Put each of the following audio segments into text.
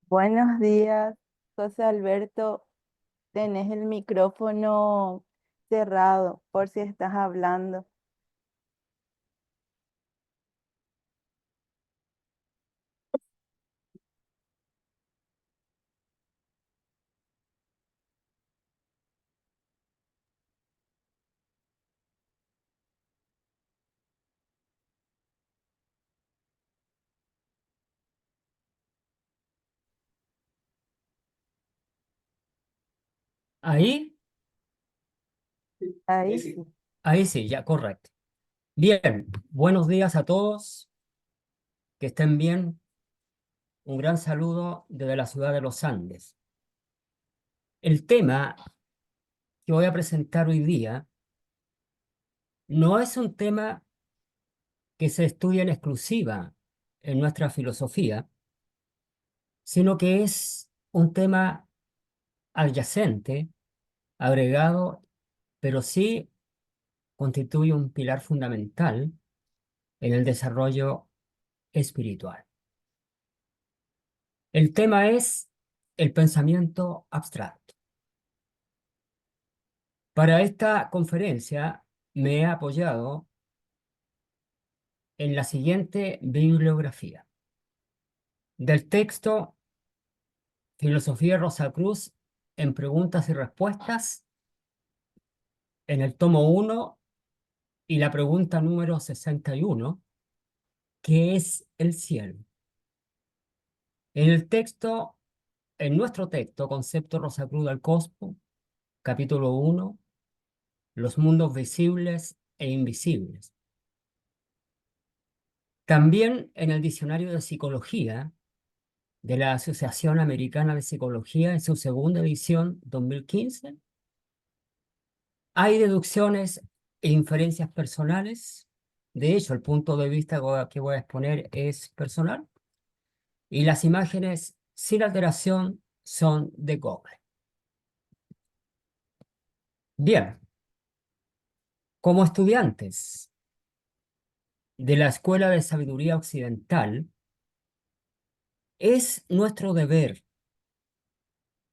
Buenos días, José Alberto. Tenés el micrófono cerrado por si estás hablando. Ahí, Ahí sí. ahí sí, ya, correcto. Bien, buenos días a todos, que estén bien. Un gran saludo desde la ciudad de los Andes. El tema que voy a presentar hoy día no es un tema que se estudia en exclusiva en nuestra filosofía, sino que es un tema adyacente, agregado, pero sí constituye un pilar fundamental en el desarrollo espiritual. El tema es el pensamiento abstracto. Para esta conferencia me he apoyado en la siguiente bibliografía. Del texto Filosofía Rosacruz en preguntas y respuestas, en el tomo 1 y la pregunta número 61, ¿qué es el cielo? En el texto, en nuestro texto, Concepto Rosacruz del Cosmos, capítulo 1, los mundos visibles e invisibles. También en el Diccionario de Psicología de la Asociación Americana de Psicología, en su segunda edición 2015, hay deducciones e inferencias personales. De hecho, el punto de vista que voy a exponer es personal. Y las imágenes sin alteración son de Google. Bien, como estudiantes de la Escuela de Sabiduría Occidental, es nuestro deber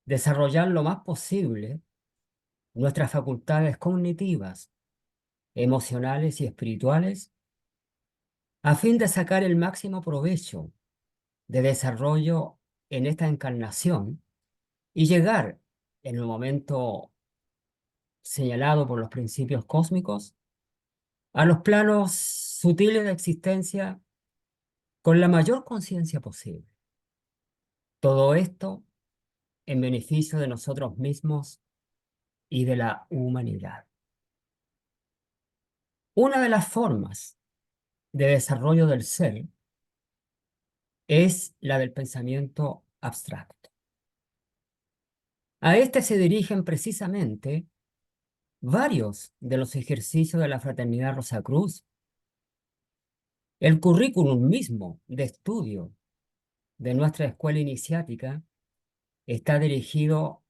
desarrollar lo más posible nuestras facultades cognitivas, emocionales y espirituales a fin de sacar el máximo provecho de desarrollo en esta encarnación y llegar en el momento señalado por los principios cósmicos a los planos sutiles de existencia con la mayor conciencia posible. Todo esto en beneficio de nosotros mismos y de la humanidad. Una de las formas de desarrollo del ser es la del pensamiento abstracto. A este se dirigen precisamente varios de los ejercicios de la Fraternidad Rosacruz. El currículum mismo de estudio de nuestra escuela iniciática está dirigido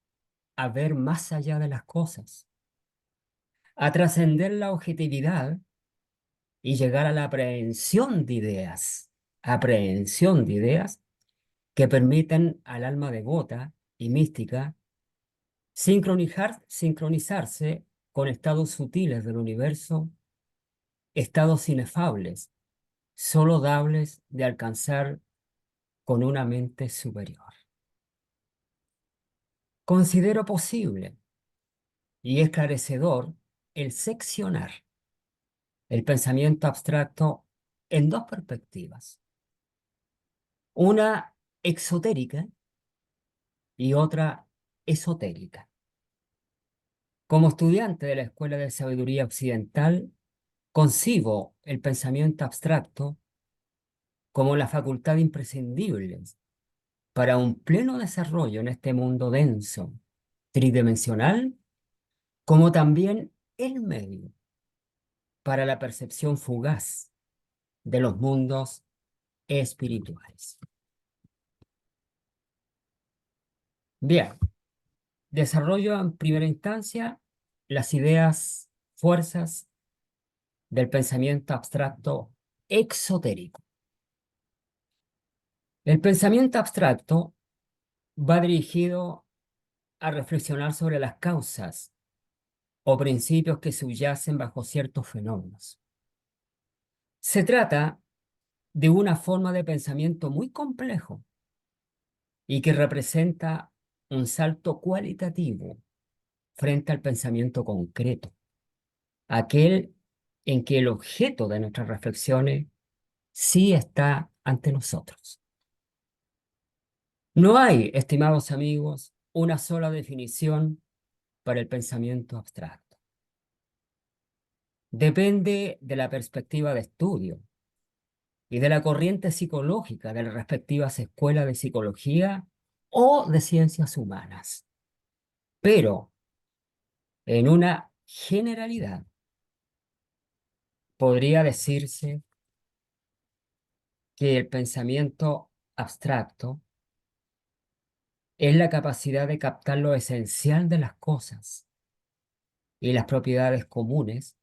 a ver más allá de las cosas, a trascender la objetividad y llegar a la aprehensión de ideas que permiten al alma devota y mística sincronizarse con estados sutiles del universo, estados inefables, solo dables de alcanzar con una mente superior. Considero posible y esclarecedor el seccionar el pensamiento abstracto en dos perspectivas, una exotérica y otra esotérica. Como estudiante de la Escuela de Sabiduría Occidental, concibo el pensamiento abstracto como la facultad imprescindible para un pleno desarrollo en este mundo denso, tridimensional, como también el medio para la percepción fugaz de los mundos espirituales. Bien, desarrollo en primera instancia las ideas, fuerzas del pensamiento abstracto exotérico. El pensamiento abstracto va dirigido a reflexionar sobre las causas o principios que subyacen bajo ciertos fenómenos. Se trata de una forma de pensamiento muy complejo y que representa un salto cualitativo frente al pensamiento concreto, aquel en que el objeto de nuestras reflexiones sí está ante nosotros. No hay, estimados amigos, una sola definición para el pensamiento abstracto. Depende de la perspectiva de estudio y de la corriente psicológica de las respectivas escuelas de psicología o de ciencias humanas. Pero, en una generalidad, podría decirse que el pensamiento abstracto es la capacidad de captar lo esencial de las cosas y las propiedades comunes,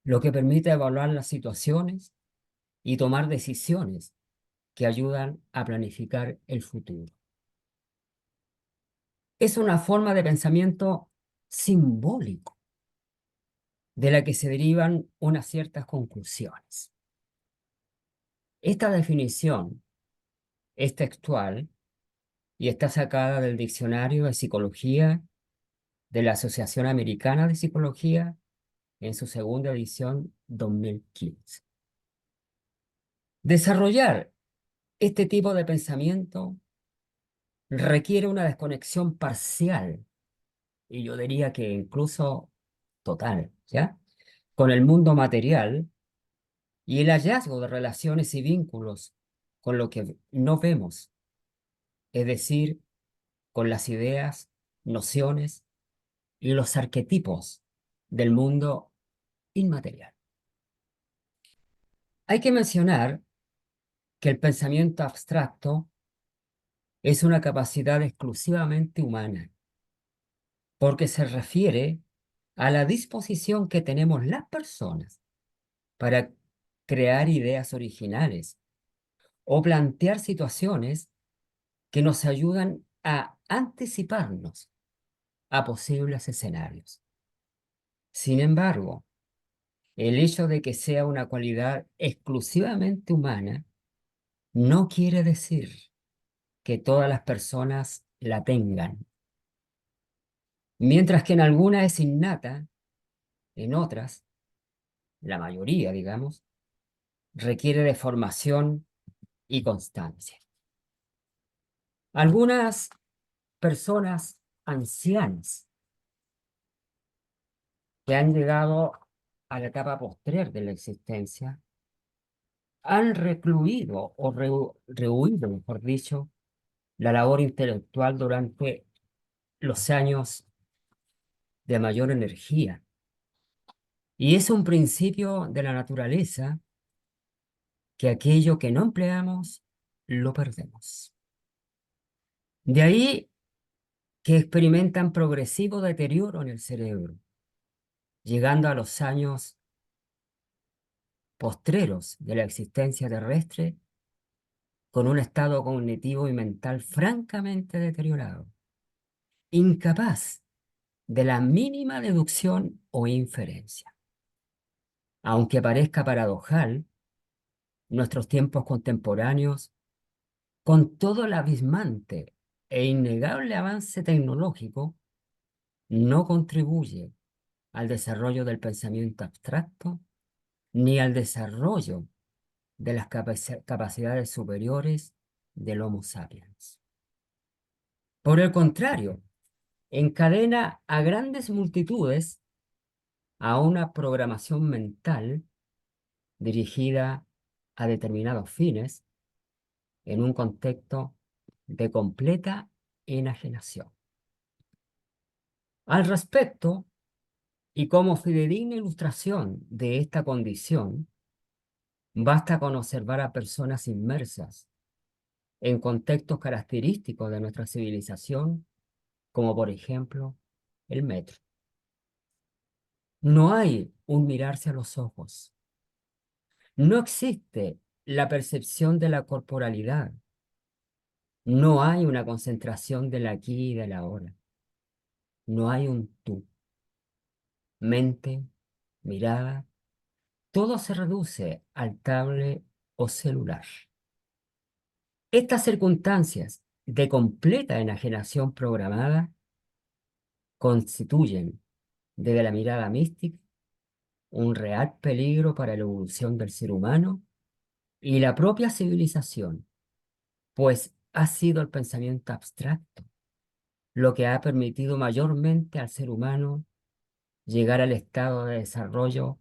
lo que permite evaluar las situaciones y tomar decisiones que ayudan a planificar el futuro. Es una forma de pensamiento simbólico de la que se derivan unas ciertas conclusiones. Esta definición es textual y está sacada del Diccionario de Psicología de la Asociación Americana de Psicología en su segunda edición 2015. Desarrollar este tipo de pensamiento requiere una desconexión parcial, y yo diría que incluso total, ¿ya? Con el mundo material y el hallazgo de relaciones y vínculos con lo que no vemos, es decir, con las ideas, nociones y los arquetipos del mundo inmaterial. Hay que mencionar que el pensamiento abstracto es una capacidad exclusivamente humana, porque se refiere a la disposición que tenemos las personas para crear ideas originales o plantear situaciones que nos ayudan a anticiparnos a posibles escenarios. Sin embargo, el hecho de que sea una cualidad exclusivamente humana no quiere decir que todas las personas la tengan. Mientras que en algunas es innata, en otras, la mayoría, digamos, requiere de formación y constancia. Algunas personas ancianas que han llegado a la etapa posterior de la existencia han recluido o rehuido, mejor dicho, la labor intelectual durante los años de mayor energía. Y es un principio de la naturaleza que aquello que no empleamos, lo perdemos. De ahí que experimentan progresivo deterioro en el cerebro, llegando a los años postreros de la existencia terrestre con un estado cognitivo y mental francamente deteriorado, incapaz de la mínima deducción o inferencia. Aunque parezca paradojal, nuestros tiempos contemporáneos, con todo el abismante e innegable avance tecnológico, no contribuye al desarrollo del pensamiento abstracto ni al desarrollo de las capacidades superiores del Homo sapiens. Por el contrario, encadena a grandes multitudes a una programación mental dirigida a determinados fines en un contexto de completa enajenación. Al respecto, y como fidedigna ilustración de esta condición, basta con observar a personas inmersas en contextos característicos de nuestra civilización, como por ejemplo el metro. No hay un mirarse a los ojos, No existe la percepción de la corporalidad. No hay una concentración del aquí y del ahora. No hay un tú. Mente, mirada, todo se reduce al tablet o celular. Estas circunstancias de completa enajenación programada constituyen, desde la mirada mística, un real peligro para la evolución del ser humano y la propia civilización, pues ha sido el pensamiento abstracto lo que ha permitido mayormente al ser humano llegar al estado de desarrollo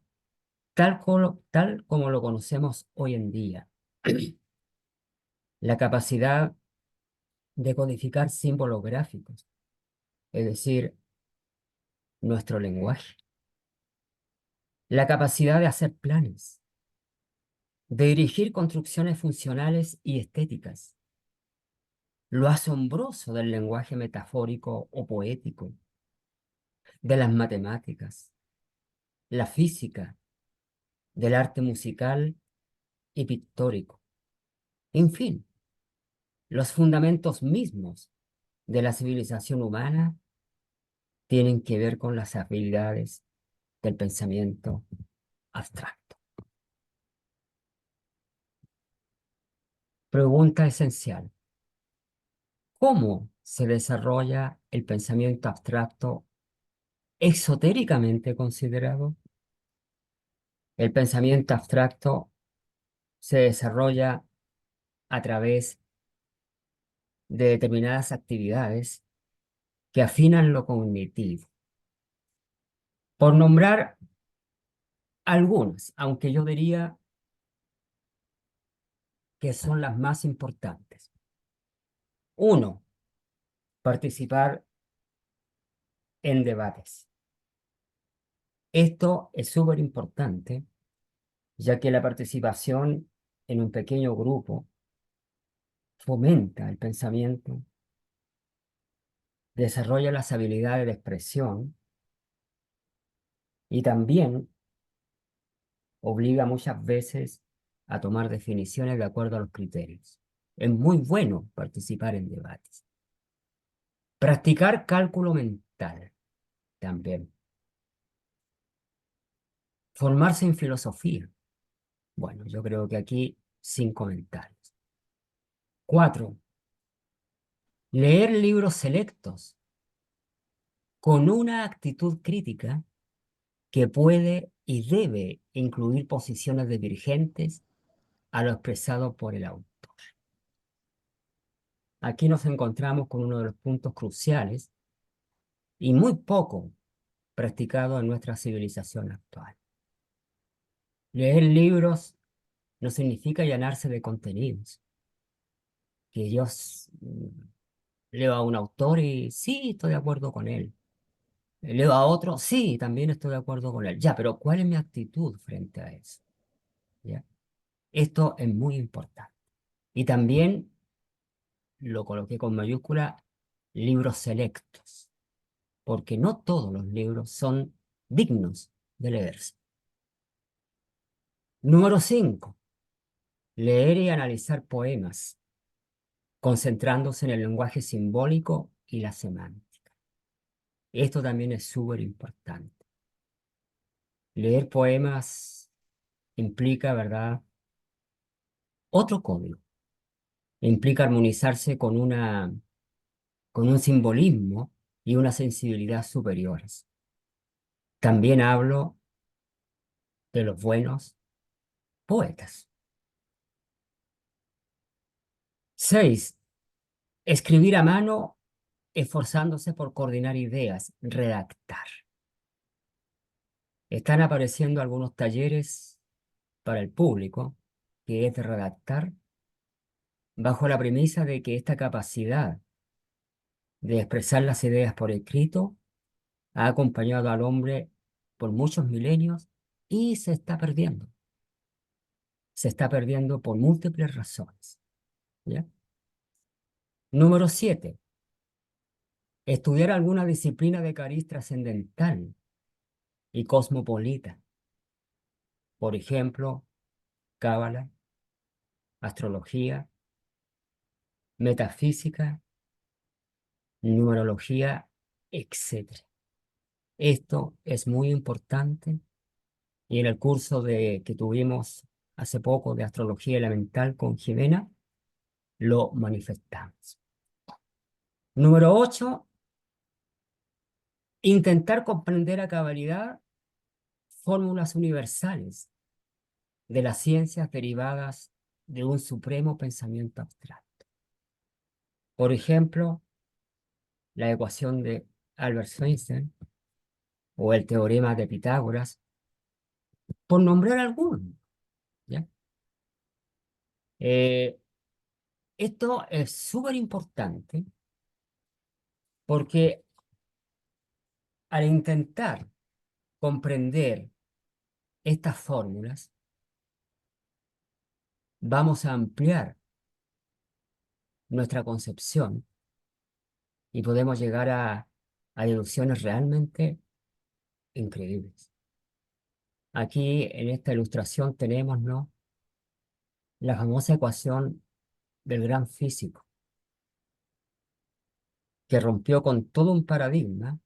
tal como lo conocemos hoy en día. La capacidad de codificar símbolos gráficos, es decir, nuestro lenguaje. La capacidad de hacer planes, de dirigir construcciones funcionales y estéticas. Lo asombroso del lenguaje metafórico o poético, de las matemáticas, la física, del arte musical y pictórico. En fin, los fundamentos mismos de la civilización humana tienen que ver con las habilidades del pensamiento abstracto. Pregunta esencial. ¿Cómo se desarrolla el pensamiento abstracto esotéricamente considerado? El pensamiento abstracto se desarrolla a través de determinadas actividades que afinan lo cognitivo. Por nombrar algunas, aunque yo diría que son las más importantes. Uno, participar en debates. Esto es súper importante, ya que la participación en un pequeño grupo fomenta el pensamiento, desarrolla las habilidades de expresión y también obliga muchas veces a tomar definiciones de acuerdo a los criterios. Es muy bueno participar en debates. Practicar cálculo mental también. Formarse en filosofía. Bueno, yo creo que aquí sin comentarios. Cuatro, leer libros selectos con una actitud crítica que puede y debe incluir posiciones divergentes a lo expresado por el autor. Aquí nos encontramos con uno de los puntos cruciales y muy poco practicado en nuestra civilización actual. Leer libros no significa llenarse de contenidos, que yo leo a un autor y sí, estoy de acuerdo con él. Leo a otro, sí, también estoy de acuerdo con él. Ya, pero ¿cuál es mi actitud frente a eso? ¿Ya? Esto es muy importante. Y también lo coloqué con mayúscula, libros selectos, porque no todos los libros son dignos de leerse. Número 5, leer y analizar poemas, concentrándose en el lenguaje simbólico y la semántica. Esto también es súper importante. Leer poemas implica, ¿verdad? Otro código. Implica armonizarse con un simbolismo y una sensibilidad superiores. También hablo de los buenos poetas. 6, escribir a mano esforzándose por coordinar ideas, redactar. Están apareciendo algunos talleres para el público que es de redactar bajo la premisa de que esta capacidad de expresar las ideas por escrito ha acompañado al hombre por muchos milenios y se está perdiendo. Se está perdiendo por múltiples razones. ¿Ya? Número 7, estudiar alguna disciplina de cariz trascendental y cosmopolita. Por ejemplo, cábala, astrología, metafísica, numerología, etcétera. Esto es muy importante y en el curso que tuvimos hace poco de astrología elemental con Jimena, lo manifestamos. Número 8, intentar comprender a cabalidad fórmulas universales de las ciencias derivadas de un supremo pensamiento abstracto. Por ejemplo, la ecuación de Albert Einstein o el teorema de Pitágoras, por nombrar algunos, ¿ya? Eh, Esto es súper importante porque al intentar comprender estas fórmulas, vamos a ampliar nuestra concepción y podemos llegar a deducciones realmente increíbles. Aquí en esta ilustración tenemos, ¿no?, la famosa ecuación del gran físico, que rompió con todo un paradigma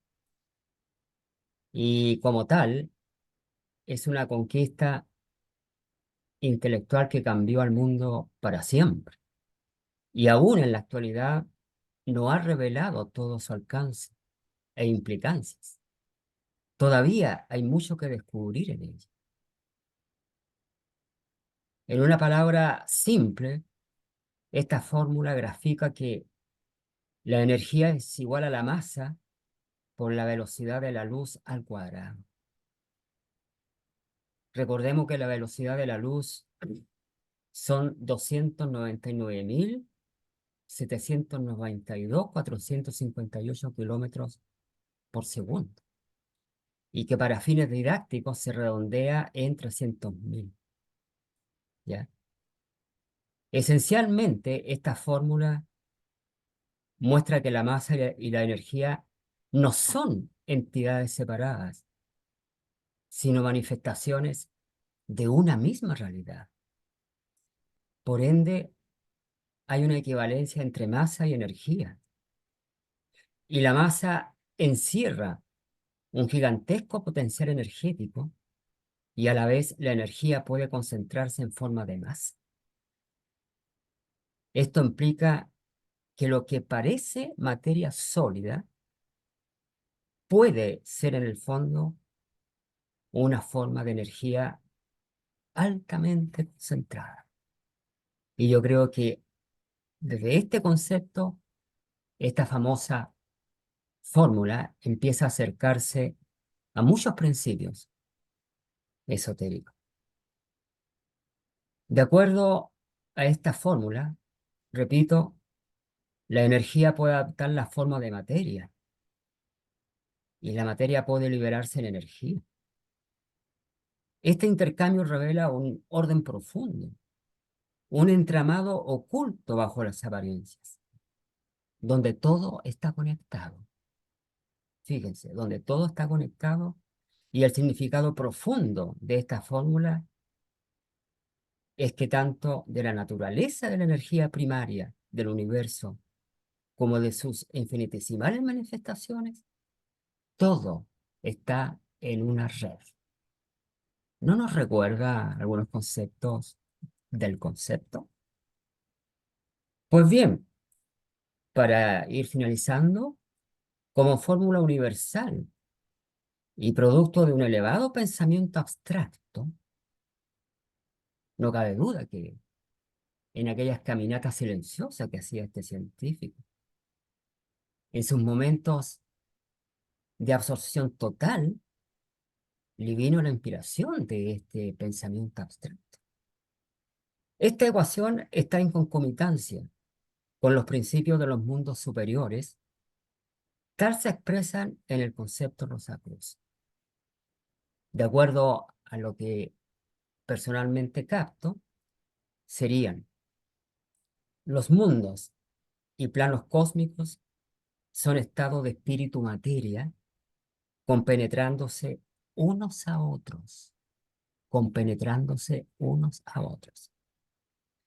y como tal es una conquista intelectual que cambió al mundo para siempre. Y aún en la actualidad no ha revelado todo su alcance e implicancias. Todavía hay mucho que descubrir en ella. En una palabra simple, esta fórmula grafica que la energía es igual a la masa por la velocidad de la luz al cuadrado. Recordemos que la velocidad de la luz son 299.792.458 kilómetros por segundo y que para fines didácticos se redondea en 300.000, ¿ya? Esencialmente, esta fórmula muestra que la masa y la energía no son entidades separadas, sino manifestaciones de una misma realidad. Por ende, hay una equivalencia entre masa y energía. Y la masa encierra un gigantesco potencial energético y a la vez la energía puede concentrarse en forma de masa. Esto implica que lo que parece materia sólida puede ser en el fondo una forma de energía altamente concentrada. Y yo creo que desde este concepto, esta famosa fórmula empieza a acercarse a muchos principios esotéricos. De acuerdo a esta fórmula, repito, la energía puede adaptar la forma de materia y la materia puede liberarse en energía. Este intercambio revela un orden profundo, un entramado oculto bajo las apariencias, donde todo está conectado. Fíjense, donde todo está conectado y el significado profundo de esta fórmula es que tanto de la naturaleza de la energía primaria del universo como de sus infinitesimales manifestaciones, todo está en una red. ¿No nos recuerda algunos conceptos del concepto? Pues bien, para ir finalizando, como fórmula universal y producto de un elevado pensamiento abstracto, no cabe duda que en aquellas caminatas silenciosas que hacía este científico, en sus momentos de absorción total, le vino la inspiración de este pensamiento abstracto. Esta ecuación está en concomitancia con los principios de los mundos superiores, tal se expresan en el concepto Rosacruz. De acuerdo a lo que personalmente capto, serían los mundos y planos cósmicos son estados de espíritu-materia compenetrándose unos a otros. compenetrándose unos a otros.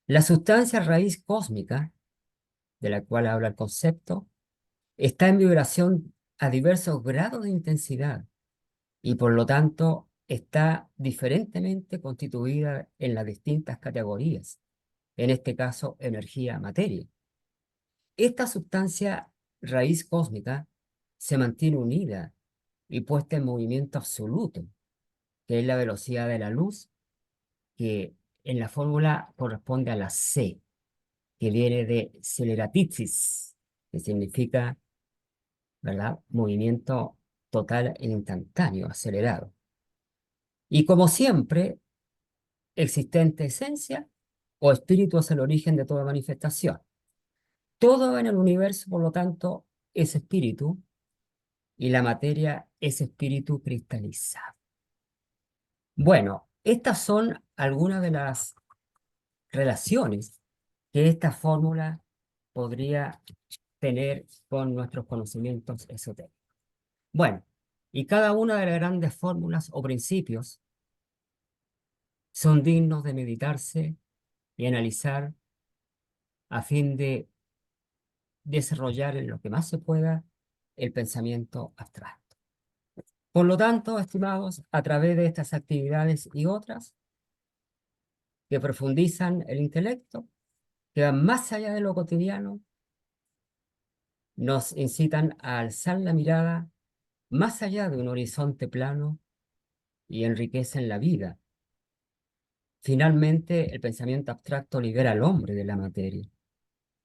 La sustancia raíz cósmica, de la cual habla el concepto, está en vibración a diversos grados de intensidad y por lo tanto está diferentemente constituida en las distintas categorías, en este caso energía, materia. Esta sustancia raíz cósmica se mantiene unida y puesta en movimiento absoluto, que es la velocidad de la luz, que en la fórmula corresponde a la c, que viene de celeraticis, que significa, ¿verdad?, movimiento total e instantáneo, acelerado. Y como siempre, existente esencia o espíritu es el origen de toda manifestación. Todo en el universo, por lo tanto, es espíritu y la materia es espíritu cristalizado. Bueno, estas son algunas de las relaciones que esta fórmula podría tener con nuestros conocimientos esotéricos. Bueno, y cada una de las grandes fórmulas o principios son dignos de meditarse y analizar a fin de desarrollar en lo que más se pueda el pensamiento abstracto. Por lo tanto, estimados, a través de estas actividades y otras que profundizan el intelecto, que van más allá de lo cotidiano, nos incitan a alzar la mirada más allá de un horizonte plano y enriquecen la vida. Finalmente, el pensamiento abstracto libera al hombre de la materia,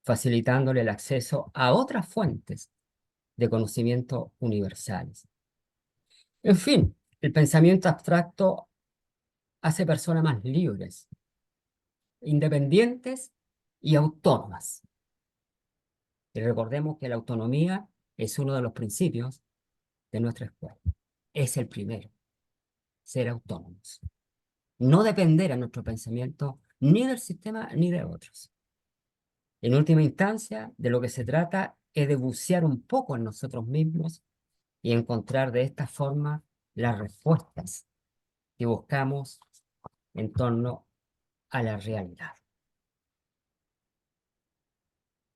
facilitándole el acceso a otras fuentes de conocimiento universales. En fin, el pensamiento abstracto hace personas más libres, independientes y autónomas. Y recordemos que la autonomía es uno de los principios de nuestra escuela. Es el primero, ser autónomos. No depender a nuestro pensamiento ni del sistema ni de otros. En última instancia, de lo que se trata es de bucear un poco en nosotros mismos y encontrar de esta forma las respuestas que buscamos en torno a la realidad.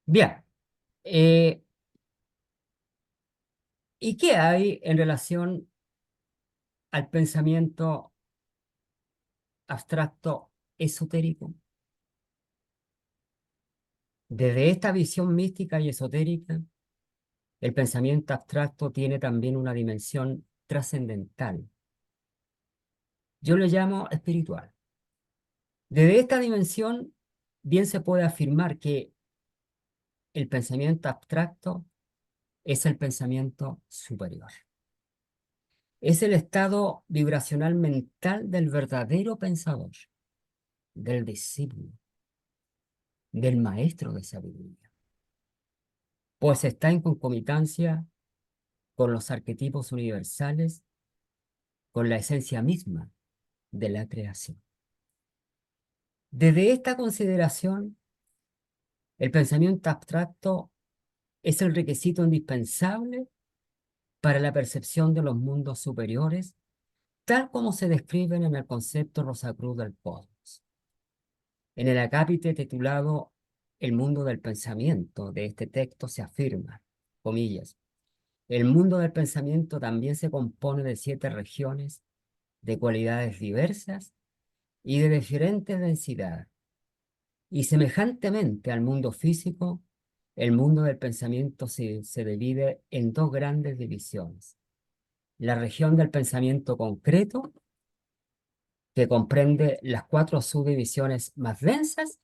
Bien, eh, ¿y qué hay en relación al pensamiento abstracto esotérico? Desde esta visión mística y esotérica, el pensamiento abstracto tiene también una dimensión trascendental. Yo lo llamo espiritual. Desde esta dimensión, bien se puede afirmar que el pensamiento abstracto es el pensamiento superior. Es el estado vibracional mental del verdadero pensador, del discípulo, del maestro de sabiduría, pues está en concomitancia con los arquetipos universales, con la esencia misma de la creación. Desde esta consideración, el pensamiento abstracto es el requisito indispensable para la percepción de los mundos superiores, tal como se describen en el concepto Rosacruz del cosmos. En el acápite titulado El mundo del pensamiento de este texto se afirma, comillas, el mundo del pensamiento también se compone de 7 regiones de cualidades diversas y de diferentes densidades. Y semejantemente al mundo físico, el mundo del pensamiento se divide en 2 grandes divisiones. La región del pensamiento concreto, que comprende las 4 subdivisiones más densas,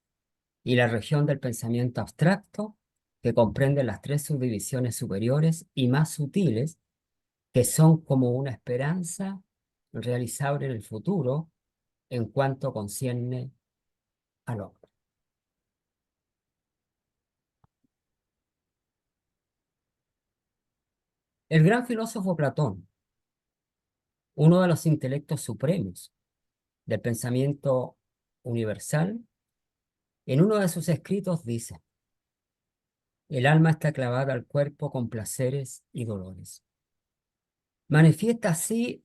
y la región del pensamiento abstracto, que comprende las 3 subdivisiones superiores y más sutiles, que son como una esperanza realizable en el futuro en cuanto concierne al hombre. El gran filósofo Platón, uno de los intelectos supremos del pensamiento universal, en uno de sus escritos dice: el alma está clavada al cuerpo con placeres y dolores. Manifiesta así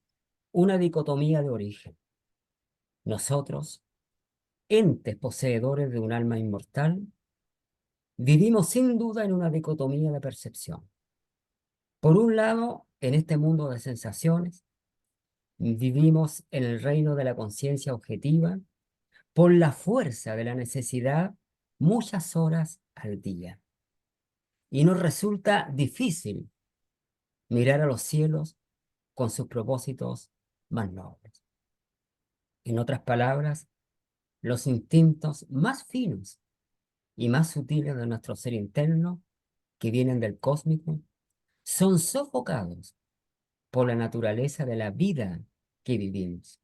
una dicotomía de origen. Nosotros, entes poseedores de un alma inmortal, vivimos sin duda en una dicotomía de percepción. Por un lado, en este mundo de sensaciones, vivimos en el reino de la conciencia objetiva por la fuerza de la necesidad muchas horas al día. Y nos resulta difícil mirar a los cielos con sus propósitos más nobles. En otras palabras, los instintos más finos y más sutiles de nuestro ser interno, que vienen del cósmico, son sofocados por la naturaleza de la vida que vivimos.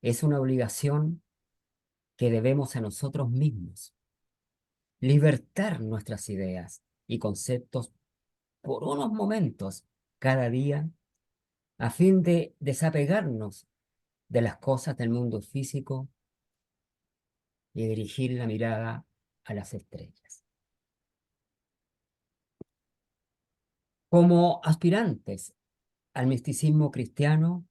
Es una obligación que debemos a nosotros mismos, libertar nuestras ideas y conceptos por unos momentos cada día a fin de desapegarnos de las cosas del mundo físico y dirigir la mirada a las estrellas. Como aspirantes al misticismo cristiano,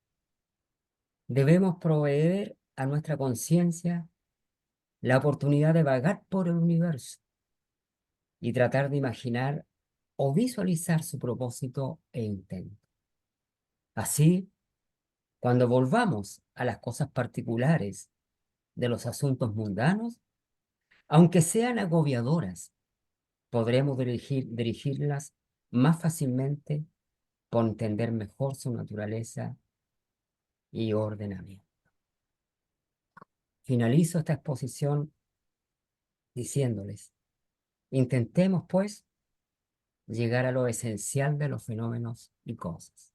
debemos proveer a nuestra conciencia la oportunidad de vagar por el universo y tratar de imaginar o visualizar su propósito e intento. Así, cuando volvamos a las cosas particulares de los asuntos mundanos, aunque sean agobiadoras, podremos dirigirlas más fácilmente por entender mejor su naturaleza y ordenamiento. Finalizo esta exposición diciéndoles, intentemos pues llegar a lo esencial de los fenómenos y cosas.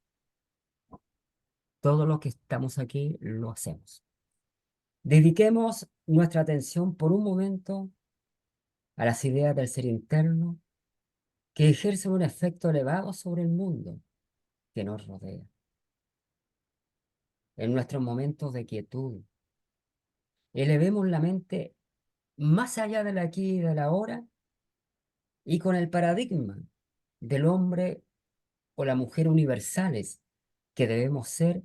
Todo lo que estamos aquí lo hacemos. Dediquemos nuestra atención por un momento a las ideas del ser interno que ejercen un efecto elevado sobre el mundo que nos rodea. En nuestros momentos de quietud, elevemos la mente más allá del aquí y del ahora y con el paradigma del hombre o la mujer universales que debemos ser,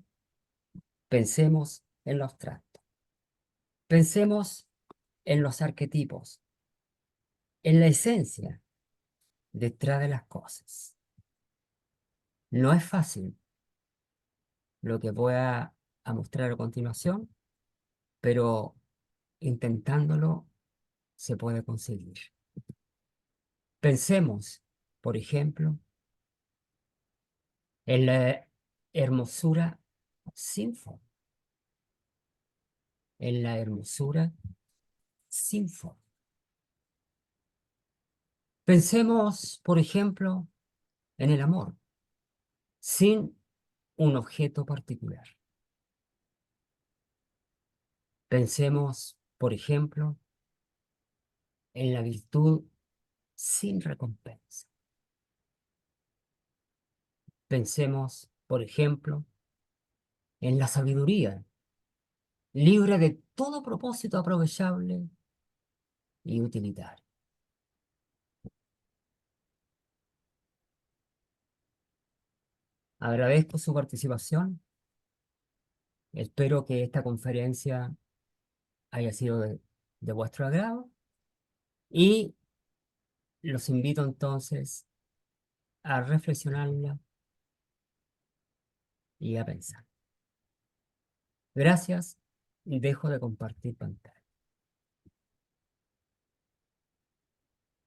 pensemos en lo abstracto. Pensemos en los arquetipos, en la esencia detrás de las cosas. No es fácil lo que voy a mostrar a continuación, pero intentándolo se puede conseguir. Pensemos, por ejemplo, en la hermosura sin forma, en la hermosura sin forma. Pensemos, por ejemplo, en el amor, sin un objeto particular. Pensemos, por ejemplo, en la virtud sin recompensa. Pensemos, por ejemplo, en la sabiduría, libre de todo propósito aprovechable y utilitario. Agradezco su participación. Espero que esta conferencia haya sido de vuestro agrado y los invito entonces a reflexionarla y a pensar. Gracias y dejo de compartir pantalla.